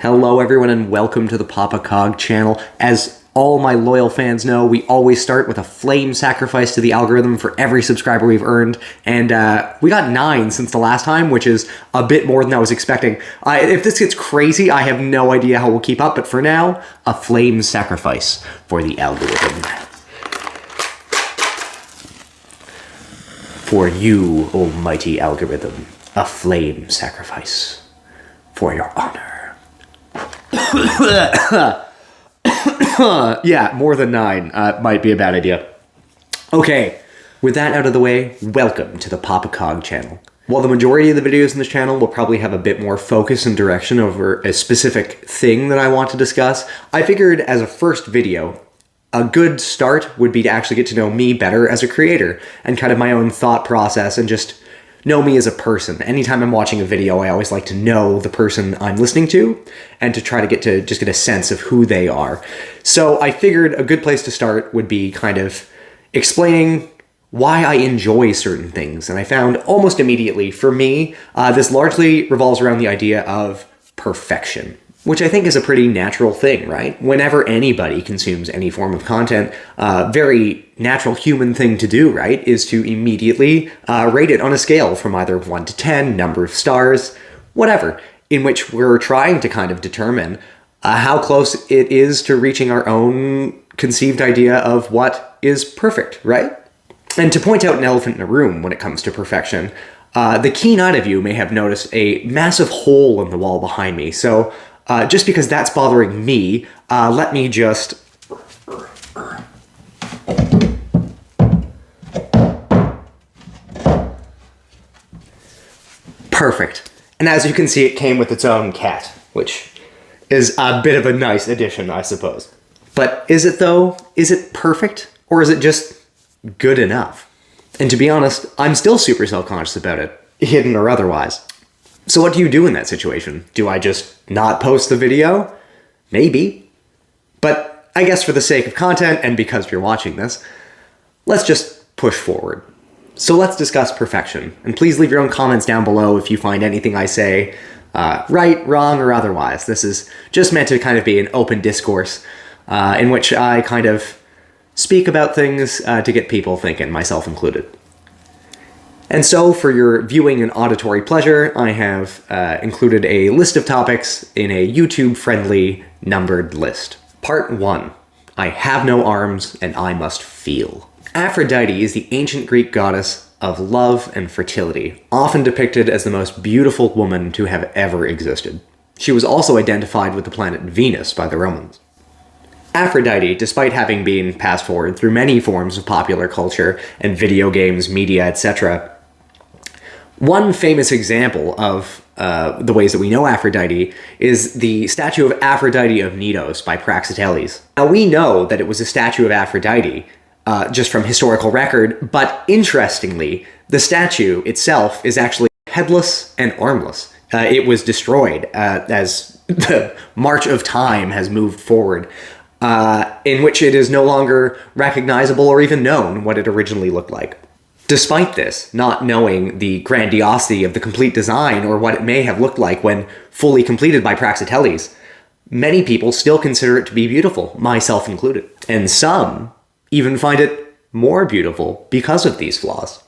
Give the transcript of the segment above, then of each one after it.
Hello everyone and welcome to the Papa Cog channel. As all my loyal fans know, we always start with a flame sacrifice to the algorithm for every subscriber we've earned, and we got 9 since the last time, which is a bit more than I was expecting. If this gets crazy, I have no idea how we'll keep up, but for now, a flame sacrifice for the algorithm. For you, almighty algorithm, a flame sacrifice for your honor. Yeah, more than 9 might be a bad idea. Okay, with that out of the way, welcome to the Papa Cog channel. While the majority of the videos in this channel will probably have a bit more focus and direction over a specific thing that I want to discuss, I figured as a first video, a good start would be to actually get to know me better as a creator and kind of my own thought process and just know me as a person. Anytime I'm watching a video, I always like to know the person I'm listening to and to try to get a sense of who they are. So I figured a good place to start would be kind of explaining why I enjoy certain things. And I found almost immediately, for me, this largely revolves around the idea of perfection, which I think is a pretty natural thing, right? Whenever anybody consumes any form of content, very natural human thing to do, right, is to immediately rate it on a scale from either 1 to 10, number of stars, whatever, in which we're trying to kind of determine how close it is to reaching our own conceived idea of what is perfect, right? And to point out an elephant in a room when it comes to perfection, the keen-eyed of you may have noticed a massive hole in the wall behind me, so just because that's bothering me, let me just... Perfect. And as you can see, it came with its own cat, which is a bit of a nice addition, I suppose. But is it though? Is it perfect? Or is it just good enough? And to be honest, I'm still super self-conscious about it, hidden or otherwise. So what do you do in that situation? Do I just not post the video? Maybe. But I guess for the sake of content, and because you're watching this, let's just push forward. So let's discuss perfection. And please leave your own comments down below if you find anything I say right, wrong, or otherwise. This is just meant to kind of be an open discourse in which I kind of speak about things to get people thinking, myself included. And so, for your viewing and auditory pleasure, I have included a list of topics in a YouTube-friendly numbered list. Part 1. I have no arms and I must feel. Aphrodite is the ancient Greek goddess of love and fertility, often depicted as the most beautiful woman to have ever existed. She was also identified with the planet Venus by the Romans. Aphrodite, despite having been passed forward through many forms of popular culture and video games, media, etc., one famous example of the ways that we know Aphrodite is the statue of Aphrodite of Knidos by Praxiteles. Now we know that it was a statue of Aphrodite just from historical record, but interestingly, the statue itself is actually headless and armless. It was destroyed as the march of time has moved forward, in which it is no longer recognizable or even known what it originally looked like. Despite this, not knowing the grandiosity of the complete design or what it may have looked like when fully completed by Praxiteles, many people still consider it to be beautiful, myself included. And some even find it more beautiful because of these flaws.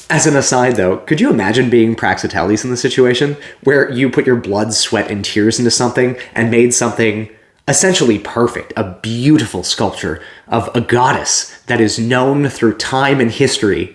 As an aside though, could you imagine being Praxiteles in this situation, where you put your blood, sweat, and tears into something and made something essentially perfect, a beautiful sculpture of a goddess that is known through time and history,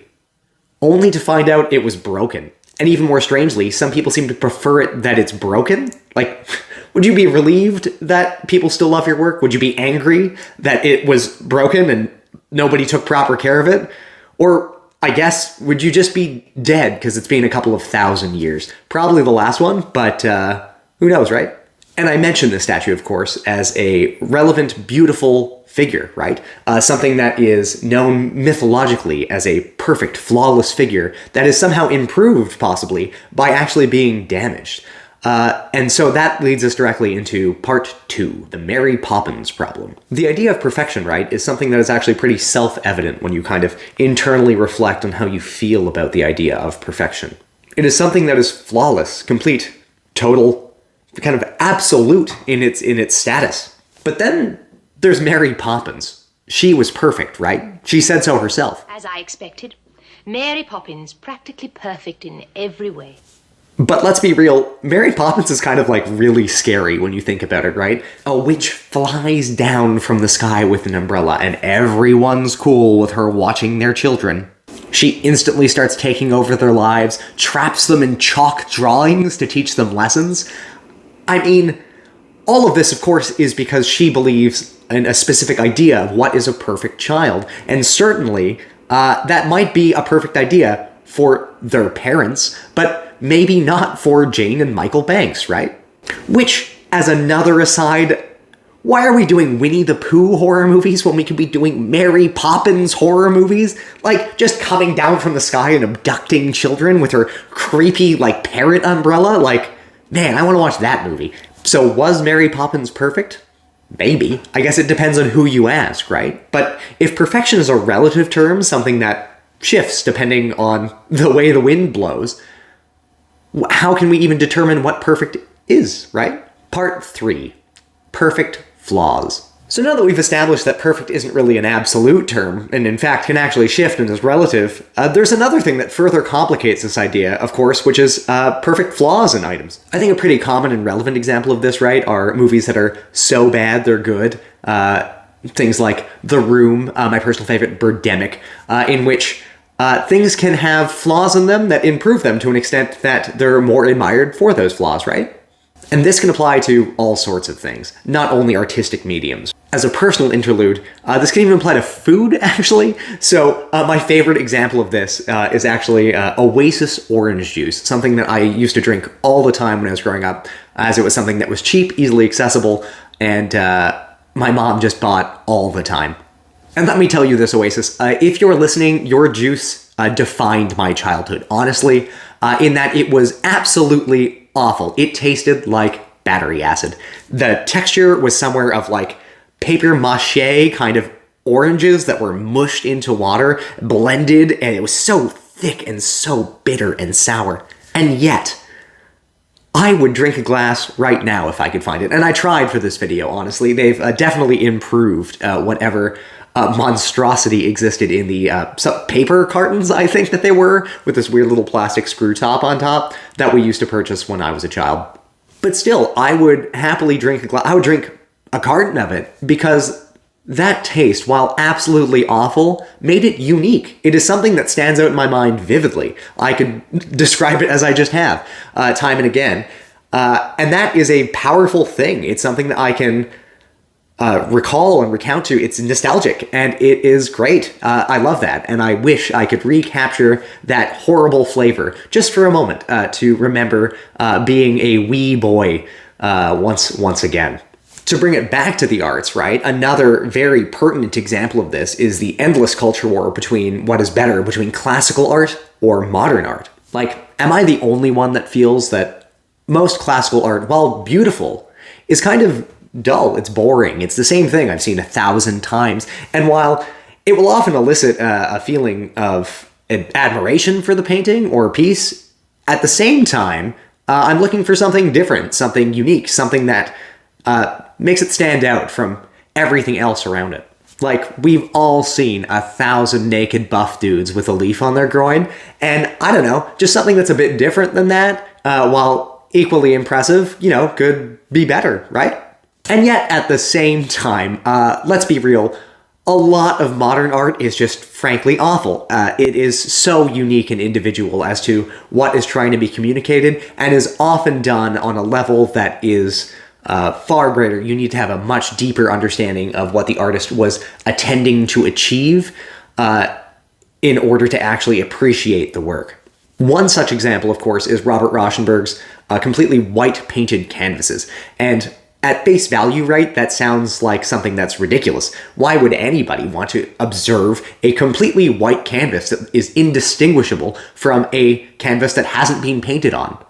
only to find out it was broken? And even more strangely, some people seem to prefer it that it's broken. Like, would you be relieved that people still love your work? Would you be angry that it was broken and nobody took proper care of it? Or, I guess, would you just be dead because it's been a couple of thousand years? Probably the last one, but who knows, right? And I mention this statue, of course, as a relevant, beautiful figure, right? Something that is known mythologically as a perfect, flawless figure that is somehow improved, possibly, by actually being damaged. And so that leads us directly into part 2, the Mary Poppins problem. The idea of perfection, right, is something that is actually pretty self-evident when you kind of internally reflect on how you feel about the idea of perfection. It is something that is flawless, complete, total, kind of absolute in its status. But then there's Mary Poppins. She was perfect, right? She said so herself. As I expected, Mary Poppins practically perfect in every way. But let's be real, Mary Poppins is kind of like really scary when you think about it, right? A witch flies down from the sky with an umbrella and everyone's cool with her watching their children. She instantly starts taking over their lives, traps them in chalk drawings to teach them lessons. I mean, all of this, of course, is because she believes in a specific idea of what is a perfect child. And certainly, that might be a perfect idea for their parents, but maybe not for Jane and Michael Banks, right? Which, as another aside, why are we doing Winnie the Pooh horror movies when we could be doing Mary Poppins horror movies? Like, just coming down from the sky and abducting children with her creepy, like, parrot umbrella? Like, man, I want to watch that movie. So was Mary Poppins perfect? Maybe. I guess it depends on who you ask, right? But if perfection is a relative term, something that shifts depending on the way the wind blows, how can we even determine what perfect is, right? Part 3. Perfect flaws. So now that we've established that perfect isn't really an absolute term, and in fact can actually shift and is relative, there's another thing that further complicates this idea, of course, which is perfect flaws in items. I think a pretty common and relevant example of this, right, are movies that are so bad they're good. Things like The Room, my personal favorite, Birdemic, in which things can have flaws in them that improve them to an extent that they're more admired for those flaws, right? And this can apply to all sorts of things, not only artistic mediums. As a personal interlude, this can even apply to food, actually. So my favorite example of this is actually Oasis orange juice, something that I used to drink all the time when I was growing up, as it was something that was cheap, easily accessible, and my mom just bought all the time. And let me tell you this, Oasis, if you're listening, your juice defined my childhood, honestly, in that it was absolutely awful. It tasted like battery acid. The texture was somewhere of like paper mache kind of oranges that were mushed into water, blended, and it was so thick and so bitter and sour. And yet, I would drink a glass right now if I could find it. And I tried for this video, honestly. They've definitely improved whatever monstrosity existed in the paper cartons, I think that they were, with this weird little plastic screw top on top that we used to purchase when I was a child. But still, I would happily drink I would drink a carton of it because that taste, while absolutely awful, made it unique. It is something that stands out in my mind vividly. I could describe it as I just have, time and again. And that is a powerful thing. It's something that I can recall and recount to. It's nostalgic, and it is great. I love that, and I wish I could recapture that horrible flavor just for a moment to remember being a wee boy once again. To bring it back to the arts, right, another very pertinent example of this is the endless culture war between what is better, between classical art or modern art. Like, am I the only one that feels that most classical art, while beautiful, is kind of dull, it's boring, it's the same thing I've seen 1,000 times, and while it will often elicit a feeling of admiration for the painting or piece, at the same time, I'm looking for something different, something unique, something that makes it stand out from everything else around it. Like, we've all seen 1,000 naked buff dudes with a leaf on their groin, and I don't know, just something that's a bit different than that, while equally impressive, you know, could be better, right? And yet, at the same time, let's be real, a lot of modern art is just frankly awful. It is so unique and individual as to what is trying to be communicated, and is often done on a level that is far greater. You need to have a much deeper understanding of what the artist was intending to achieve in order to actually appreciate the work. One such example, of course, is Robert Rauschenberg's completely white painted canvases. And at face value, right, that sounds like something that's ridiculous. Why would anybody want to observe a completely white canvas that is indistinguishable from a canvas that hasn't been painted on?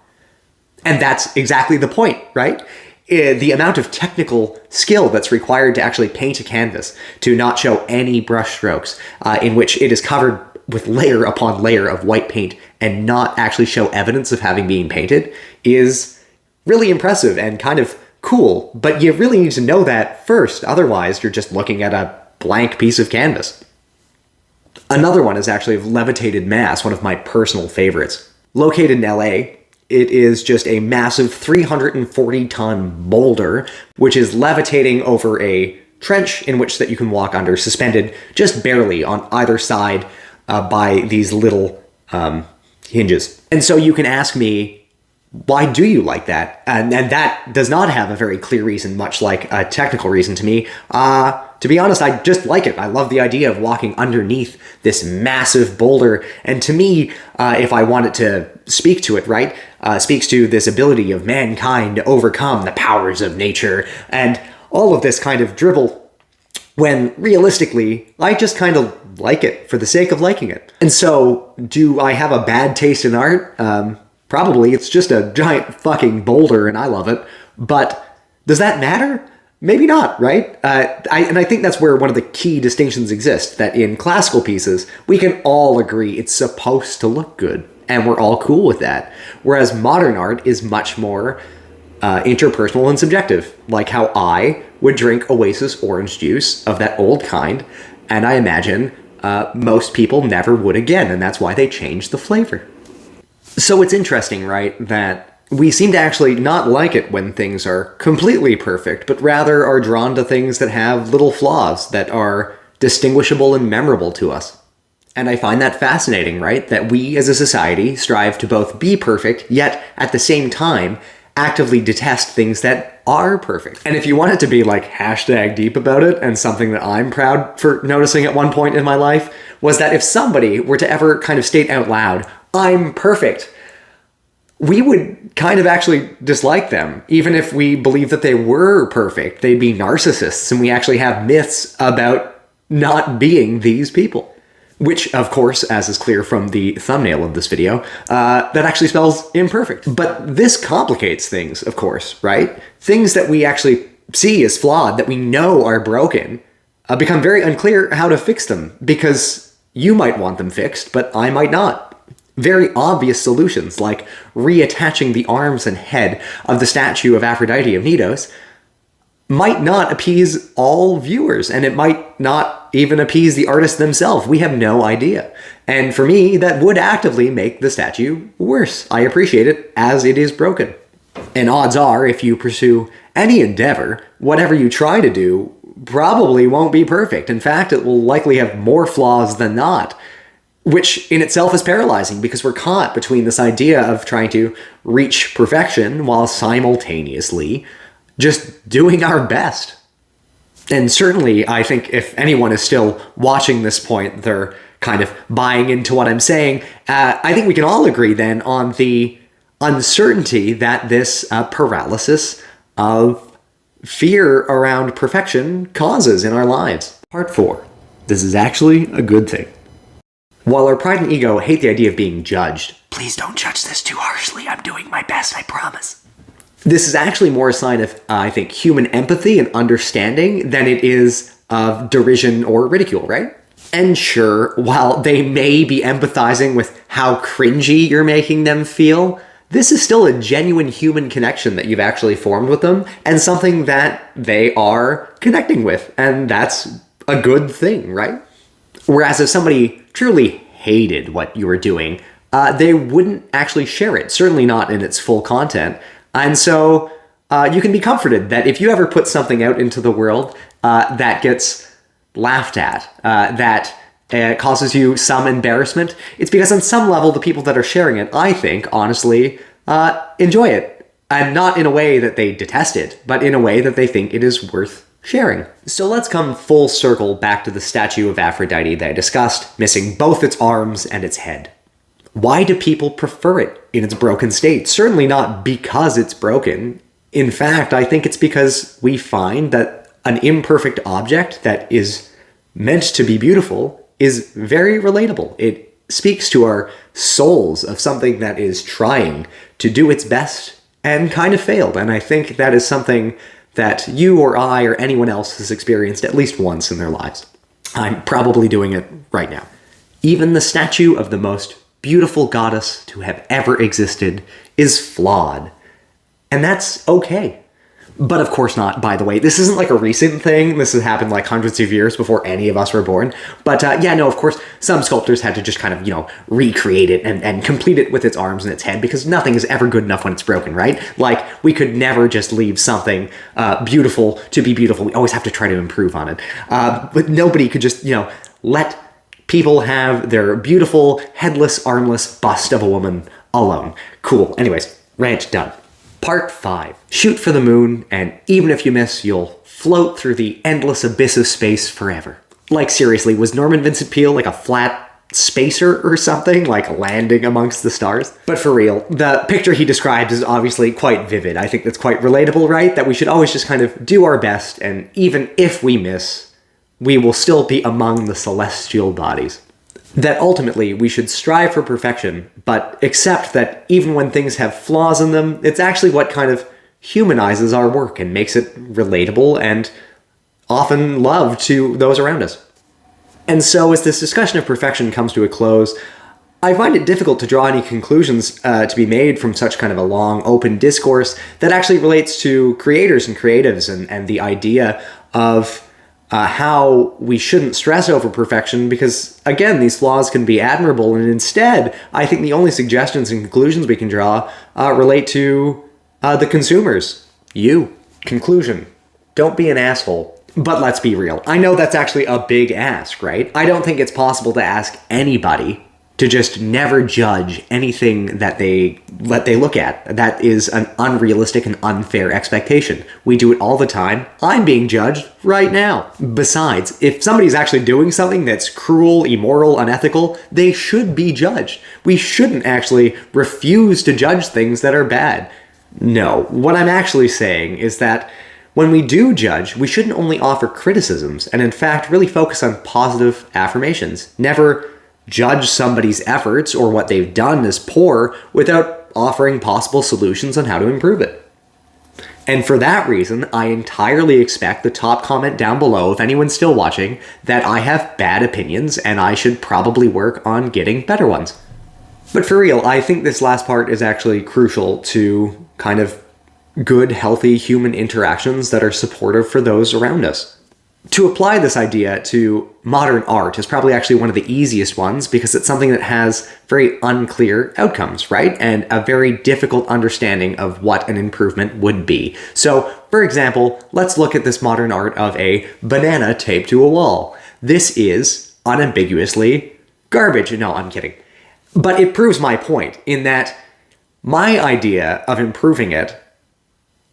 And that's exactly the point, right? The amount of technical skill that's required to actually paint a canvas, to not show any brush strokes, in which it is covered with layer upon layer of white paint and not actually show evidence of having been painted, is really impressive and kind of cool, but you really need to know that first, otherwise you're just looking at a blank piece of canvas. Another one is actually of levitated mass, one of my personal favorites. Located in LA, it is just a massive 340-ton boulder, which is levitating over a trench in which that you can walk under, suspended just barely on either side by these little hinges. And so you can ask me, why do you like that? And that does not have a very clear reason, much like a technical reason to me. To be honest, I just like it. I love the idea of walking underneath this massive boulder. And to me, if I wanted to speak to it, right, speaks to this ability of mankind to overcome the powers of nature and all of this kind of dribble, when realistically, I just kind of like it for the sake of liking it. And so, do I have a bad taste in art? Probably. It's just a giant fucking boulder and I love it. But does that matter? Maybe not, right? I think that's where one of the key distinctions exists, that in classical pieces, we can all agree it's supposed to look good, and we're all cool with that. Whereas modern art is much more interpersonal and subjective, like how I would drink Oasis orange juice of that old kind, and I imagine most people never would again, and that's why they changed the flavor. So it's interesting, right, that we seem to actually not like it when things are completely perfect, but rather are drawn to things that have little flaws that are distinguishable and memorable to us. And I find that fascinating, right, that we as a society strive to both be perfect, yet at the same time actively detest things that are perfect. And if you want it to be like hashtag deep about it, and something that I'm proud for noticing at one point in my life, was that if somebody were to ever kind of state out loud, I'm perfect, we would kind of actually dislike them. Even if we believe that they were perfect, they'd be narcissists, and we actually have myths about not being these people. Which, of course, as is clear from the thumbnail of this video, that actually spells imperfect. But this complicates things, of course, right? Things that we actually see as flawed, that we know are broken, become very unclear how to fix them, because you might want them fixed, but I might not. Very obvious solutions, like reattaching the arms and head of the statue of Aphrodite of Knidos, might not appease all viewers, and it might not even appease the artists themselves. We have no idea. And for me, that would actively make the statue worse. I appreciate it as it is broken. And odds are, if you pursue any endeavor, whatever you try to do probably won't be perfect. In fact, it will likely have more flaws than not, which in itself is paralyzing, because we're caught between this idea of trying to reach perfection while simultaneously just doing our best. And certainly, I think if anyone is still watching this point, they're kind of buying into what I'm saying. I think we can all agree then on the uncertainty that this paralysis of fear around perfection causes in our lives. Part 4. This is actually a good thing. While our pride and ego hate the idea of being judged, please don't judge this too harshly, I'm doing my best, I promise. This is actually more a sign of, I think, human empathy and understanding than it is of derision or ridicule, right? And sure, while they may be empathizing with how cringy you're making them feel, this is still a genuine human connection that you've actually formed with them, and something that they are connecting with, and that's a good thing, right? Whereas if somebody truly hated what you were doing, they wouldn't actually share it, certainly not in its full content. And so you can be comforted that if you ever put something out into the world that gets laughed at, that causes you some embarrassment, it's because on some level the people that are sharing it, I think, honestly, enjoy it. And not in a way that they detest it, but in a way that they think it is worth sharing. So let's come full circle back to the statue of Aphrodite that I discussed, missing both its arms and its head. Why do people prefer it in its broken state? Certainly not because it's broken. In fact, I think it's because we find that an imperfect object that is meant to be beautiful is very relatable. It speaks to our souls of something that is trying to do its best and kind of failed. And I think that is something that you or I or anyone else has experienced at least once in their lives. I'm probably doing it right now. Even the statue of the most beautiful goddess to have ever existed is flawed. And that's okay. But of course not, by the way. This isn't like a recent thing. This has happened like hundreds of years before any of us were born. But yeah, no, of course, some sculptors had to just kind of, recreate it and complete it with its arms and its head, because nothing is ever good enough when it's broken, right? Like, we could never just leave something beautiful to be beautiful. We always have to try to improve on it. But nobody could just, let people have their beautiful, headless, armless bust of a woman alone. Cool. Anyways, rant done. Part 5. Shoot for the moon, and even if you miss, you'll float through the endless abyss of space forever. Like, seriously, was Norman Vincent Peale like a flat spacer or something, like landing amongst the stars? But for real, the picture he describes is obviously quite vivid. I think that's quite relatable, right? That we should always just kind of do our best, and even if we miss, we will still be among the celestial bodies. That ultimately we should strive for perfection, but accept that even when things have flaws in them, it's actually what kind of humanizes our work and makes it relatable and often loved to those around us. And so as this discussion of perfection comes to a close, I find it difficult to draw any conclusions to be made from such kind of a long, open discourse that actually relates to creators and creatives and the idea of how we shouldn't stress over perfection, because, again, these flaws can be admirable, and instead, I think the only suggestions and conclusions we can draw relate to the consumers. You. Conclusion. Don't be an asshole. But let's be real. I know that's actually a big ask, right? I don't think it's possible to ask anybody to just never judge anything that they look at. That is an unrealistic and unfair expectation. We do it all the time. I'm being judged right now. Besides, if somebody's actually doing something that's cruel, immoral, unethical, they should be judged. We shouldn't actually refuse to judge things that are bad. No, what I'm actually saying is that when we do judge, we shouldn't only offer criticisms, and in fact really focus on positive affirmations. Never judge somebody's efforts or what they've done as poor without offering possible solutions on how to improve it. And for that reason, I entirely expect the top comment down below, if anyone's still watching, that I have bad opinions and I should probably work on getting better ones. But for real, I think this last part is actually crucial to kind of good, healthy human interactions that are supportive for those around us. To apply this idea to modern art is probably actually one of the easiest ones, because it's something that has very unclear outcomes, right? And a very difficult understanding of what an improvement would be. So, for example, let's look at this modern art of a banana taped to a wall. This is unambiguously garbage. No, I'm kidding. But it proves my point in that my idea of improving it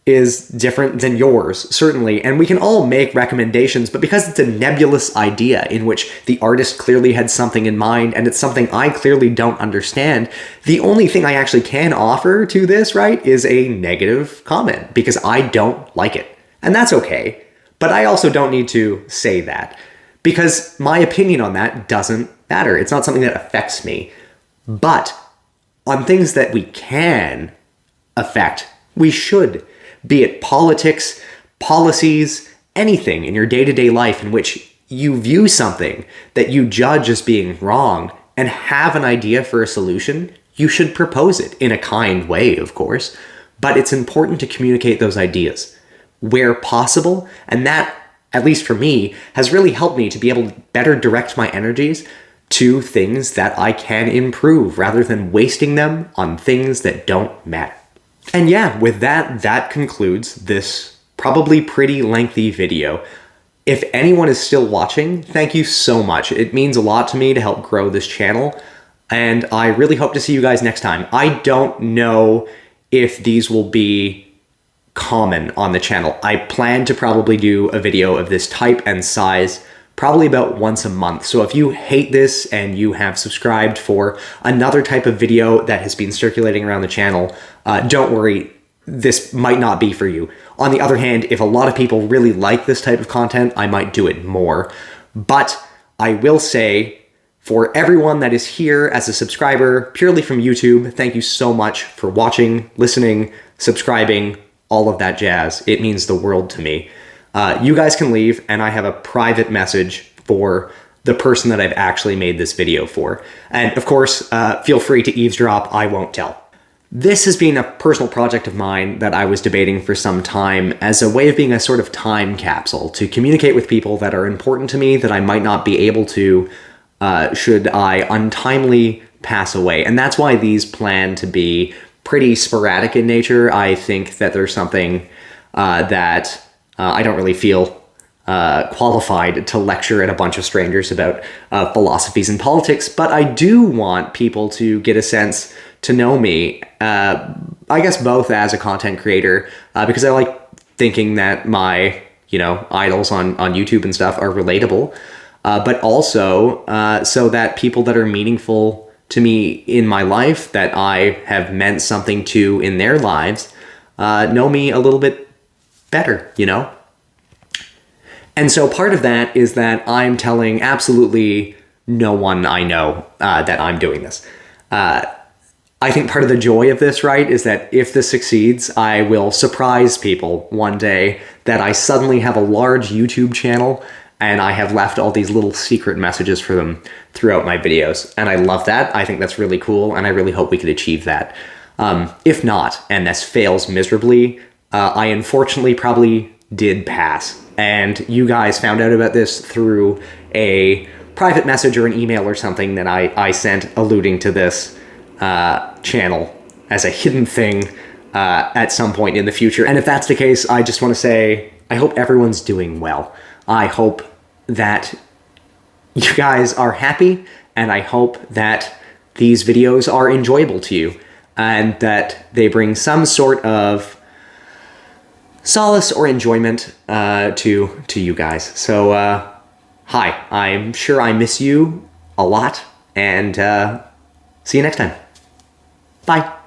is different than yours, certainly, and we can all make recommendations, but because it's a nebulous idea in which the artist clearly had something in mind and it's something I clearly don't understand, the only thing I actually can offer to this, right, is a negative comment, because I don't like it. And that's okay, but I also don't need to say that, because my opinion on that doesn't matter. It's not something that affects me. But on things that we can affect, we should. Be it politics, policies, anything in your day-to-day life in which you view something that you judge as being wrong and have an idea for a solution, you should propose it in a kind way, of course. But it's important to communicate those ideas where possible, and that, at least for me, has really helped me to be able to better direct my energies to things that I can improve rather than wasting them on things that don't matter. And yeah, with that concludes this probably pretty lengthy video. If anyone is still watching, thank you so much. It means a lot to me to help grow this channel, and I really hope to see you guys next time. I don't know if these will be common on the channel. I plan to probably do a video of this type and size probably about once a month. So if you hate this and you have subscribed for another type of video that has been circulating around the channel, don't worry, this might not be for you. On the other hand, if a lot of people really like this type of content, I might do it more. But I will say, for everyone that is here as a subscriber purely from YouTube, thank you so much for watching, listening, subscribing, all of that jazz. It means the world to me. You guys can leave, and I have a private message for the person that I've actually made this video for. And of course, feel free to eavesdrop, I won't tell. This has been a personal project of mine that I was debating for some time as a way of being a sort of time capsule to communicate with people that are important to me that I might not be able to should I untimely pass away. And that's why these plan to be pretty sporadic in nature. I think that there's something that I don't really feel qualified to lecture at a bunch of strangers about philosophies and politics, but I do want people to get a sense to know me, I guess both as a content creator, because I like thinking that my, idols on YouTube and stuff are relatable, but also so that people that are meaningful to me in my life, that I have meant something to in their lives, know me a little bit better, And so part of that is that I'm telling absolutely no one I know that I'm doing this. I think part of the joy of this, right, is that if this succeeds, I will surprise people one day that I suddenly have a large YouTube channel and I have left all these little secret messages for them throughout my videos. And I love that. I think that's really cool, and I really hope we could achieve that. If not, and this fails miserably, I unfortunately probably did pass. And you guys found out about this through a private message or an email or something that I sent alluding to this channel as a hidden thing at some point in the future. And if that's the case, I just want to say, I hope everyone's doing well. I hope that you guys are happy, and I hope that these videos are enjoyable to you, and that they bring some sort of solace or enjoyment to you guys. So, hi, I'm sure I miss you a lot, and see you next time. Bye.